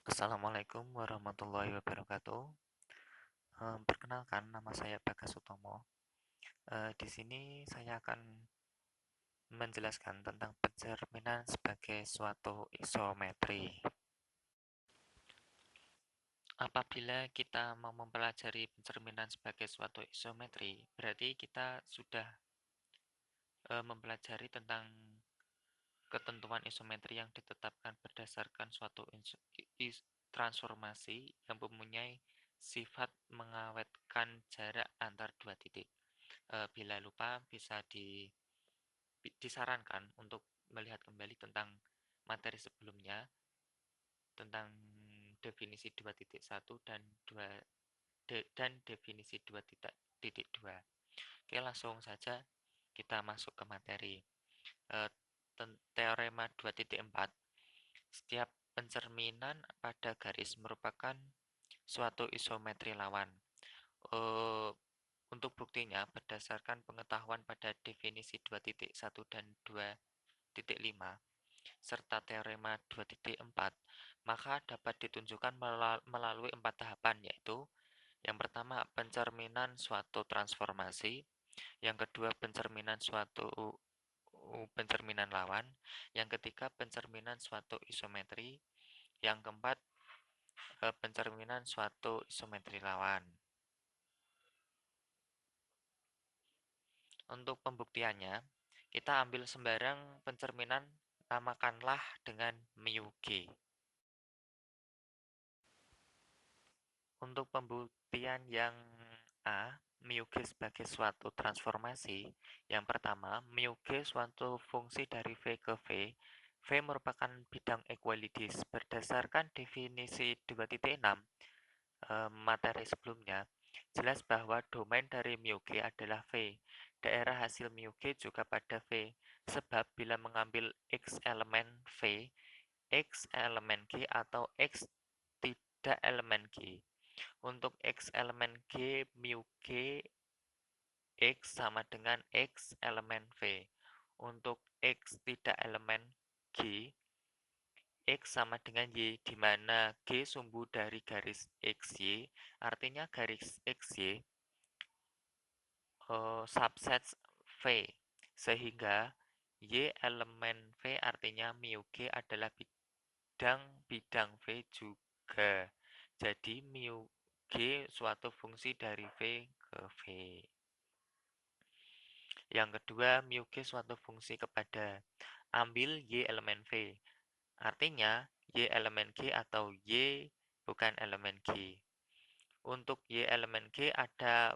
Assalamualaikum warahmatullahi wabarakatuh. Perkenalkan, nama saya Bagas Utomo. Di sini saya akan menjelaskan tentang pencerminan sebagai suatu isometri. Apabila kita mau mempelajari pencerminan sebagai suatu isometri, berarti kita sudah mempelajari tentang ketentuan isometri yang ditetapkan berdasarkan suatu transformasi yang mempunyai sifat mengawetkan jarak antar dua titik. Bila lupa bisa disarankan untuk melihat kembali tentang materi sebelumnya tentang definisi 2.1 dan 2 dan definisi 2.2. Oke, langsung saja kita masuk ke materi. Eh, Teorema 2.4. Setiap pencerminan pada garis merupakan suatu isometri lawan. Eh, Untuk buktinya, berdasarkan pengetahuan pada definisi 2.1 dan 2.5, serta teorema 2.4, maka dapat ditunjukkan melalui 4 tahapan, yaitu yang pertama, pencerminan suatu transformasi, yang kedua, pencerminan suatu pencerminan lawan, yang ketiga, pencerminan suatu isometri, yang keempat, pencerminan suatu isometri lawan. Untuk pembuktiannya, kita ambil sembarang pencerminan, namakanlah dengan mu G. Untuk pembuktian yang A, mu G sebagai suatu transformasi, yang pertama, mu G suatu fungsi dari V ke V. V merupakan bidang ekualidis. Berdasarkan definisi 2.6, materi sebelumnya, jelas bahwa domain dari mu G adalah V. Daerah hasil mu G juga pada V, sebab bila mengambil X elemen V, X elemen G atau X tidak elemen G. Untuk X elemen G, mu G X sama dengan X elemen V. Untuk X tidak elemen G, X sama dengan Y, di mana G sumbu dari garis XY, artinya garis XY subset V, sehingga Y elemen V artinya mu G adalah bidang V juga. Jadi mu G suatu fungsi dari V ke V. Yang kedua, mu G suatu fungsi kepada ambil Y elemen V. Artinya, Y elemen G atau Y bukan elemen G. Untuk Y elemen G ada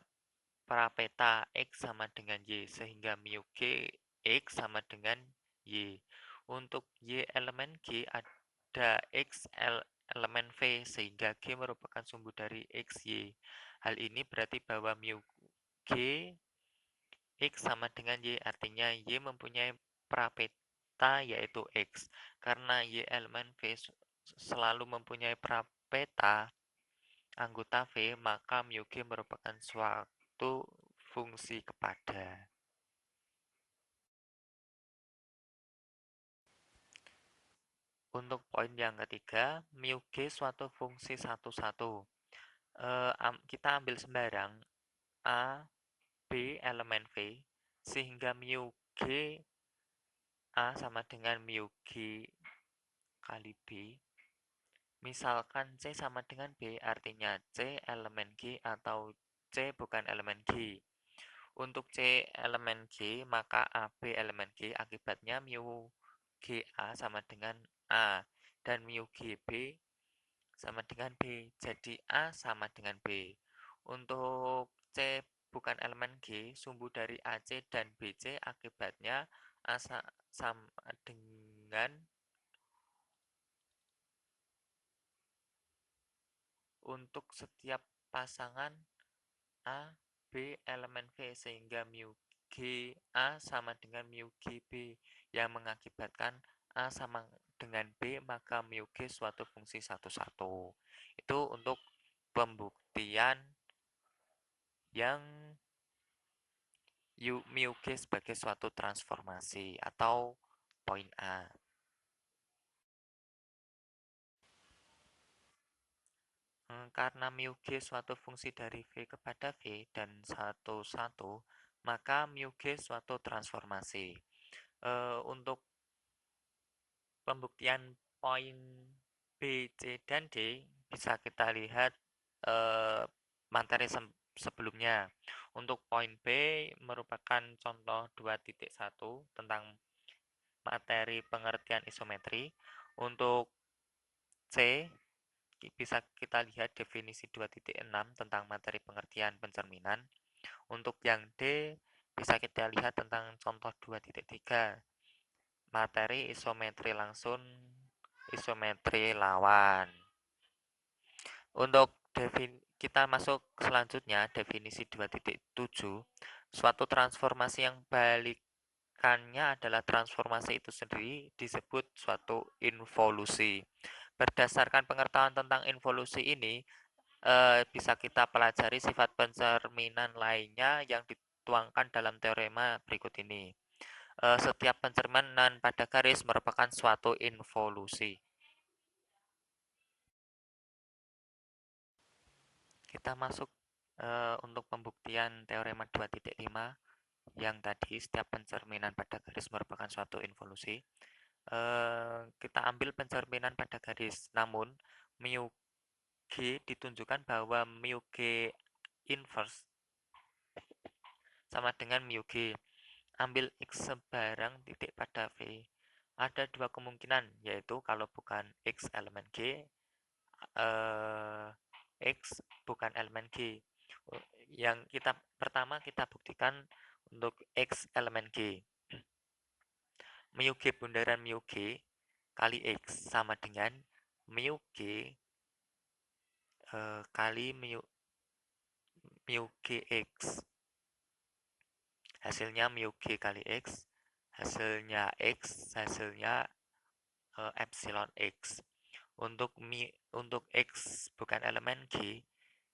parapeta X sama dengan Y, sehingga mu G X sama dengan Y. Untuk Y elemen G ada X elemen V, sehingga G merupakan sumbu dari X, Y. Hal ini berarti bahwa mu G X sama dengan Y, artinya Y mempunyai parapeta yaitu X. Karena Y elemen V selalu mempunyai parapeta anggota V, maka mu G merupakan suatu fungsi kepada. Untuk poin yang ketiga, mu G suatu fungsi satu-satu. Kita ambil sembarang A, B elemen V, sehingga mu G A sama dengan mu G kali B. Misalkan C sama dengan B, artinya C elemen G atau C bukan elemen G. Untuk C elemen G, maka AB elemen G, akibatnya mu GA sama dengan A. Dan mu GB sama dengan B. Jadi A sama dengan B. Untuk C bukan elemen G, sumbu dari AC dan BC, akibatnya A sama dengan untuk setiap pasangan A, B elemen V, sehingga mu G A sama dengan mu GB yang mengakibatkan A sama dengan B, maka mu G suatu fungsi satu-satu. Itu untuk pembuktian yang mu G sebagai suatu transformasi atau poin A. Karena mu G suatu fungsi dari V kepada V dan satu, maka mu G suatu transformasi. Untuk pembuktian poin B, C, dan D bisa kita lihat materi sebelumnya. Untuk poin B merupakan contoh 2.1 tentang materi pengertian isometri. Untuk C bisa kita lihat definisi 2.6 tentang materi pengertian pencerminan. Untuk yang D bisa kita lihat tentang contoh 2.3 materi isometri langsung, isometri lawan. Untuk kita masuk selanjutnya definisi 2.7. Suatu transformasi yang balikannya adalah transformasi itu sendiri disebut suatu involusi. Berdasarkan pengetahuan tentang involusi ini, bisa kita pelajari sifat pencerminan lainnya yang dituangkan dalam teorema berikut ini. Setiap pencerminan pada garis merupakan suatu involusi. Kita masuk untuk pembuktian teorema 2.5 yang tadi setiap pencerminan pada garis merupakan suatu involusi. Kita ambil pencerminan pada garis, namun mu G ditunjukkan bahwa mu G inverse sama dengan mu G. Ambil X sebarang titik pada V. Ada dua kemungkinan, yaitu kalau bukan X elemen G, X bukan elemen G. Yang pertama kita buktikan untuk X elemen G. Mu G bundaran mu G kali X sama dengan mu G kali mu Gx. Hasilnya mu G kali X, hasilnya X, hasilnya epsilon X. Untuk X bukan elemen G,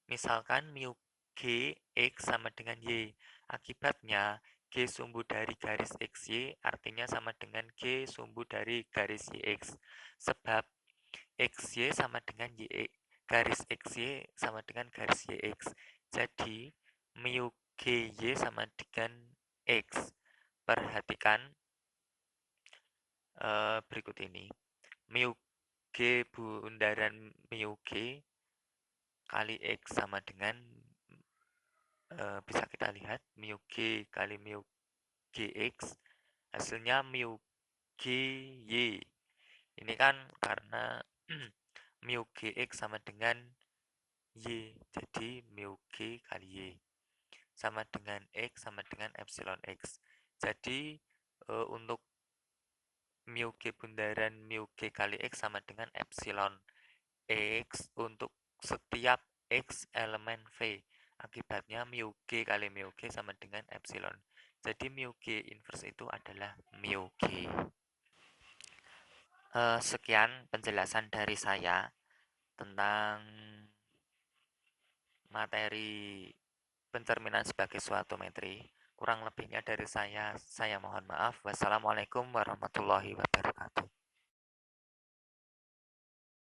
misalkan mu G X sama dengan Y. Akibatnya G sumbu dari garis XY artinya sama dengan G sumbu dari garis YX. Sebab XY sama dengan YX, garis XY sama dengan garis YX. Jadi mu GY sama dengan X. Perhatikan berikut ini. Mu G bundaran mu G kali X sama dengan bisa kita lihat mu G kali mu Gx hasilnya mu Gy. Ini kan karena mu Gx sama dengan Y, jadi mu G kali Y sama dengan X sama dengan epsilon X. Jadi untuk mu G bundaran mu G kali X sama dengan epsilon X untuk setiap X elemen V. Akibatnya mu G kali mu G sama dengan epsilon. Jadi mu G inverse itu adalah mu G. Sekian penjelasan dari saya tentang materi pencerminan sebagai suatu metri. Kurang lebihnya dari saya mohon maaf. Wassalamualaikum warahmatullahi wabarakatuh.